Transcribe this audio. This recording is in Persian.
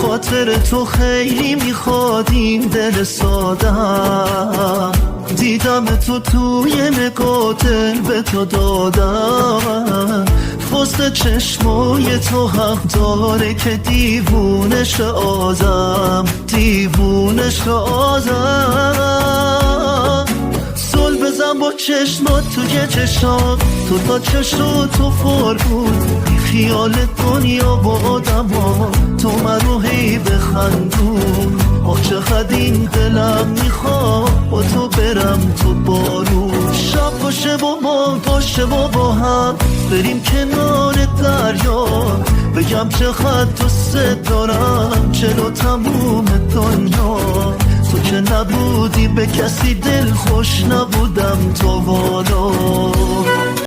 خاطر تو خیلی میخواد این دل سادم، دیدم تو توی نگاه دل به تو دادم. فست چشمای تو حق داره که دیوونش آدم، دیوونش آدم. سل بزن با چشمات توی چشام، تو تا چشم تو فر بود خیال دنیا با آدم ها. تو منو هی بخندون، آخ چقدر این دلم میخواد با تو برم تو بارون. شب باشه با ما باشه با هم بریم کنار دریا، بگم چقدر دوست دارم جلو تموم دنیا. تو که نبودی به کسی دل خوش نبودم تا والا.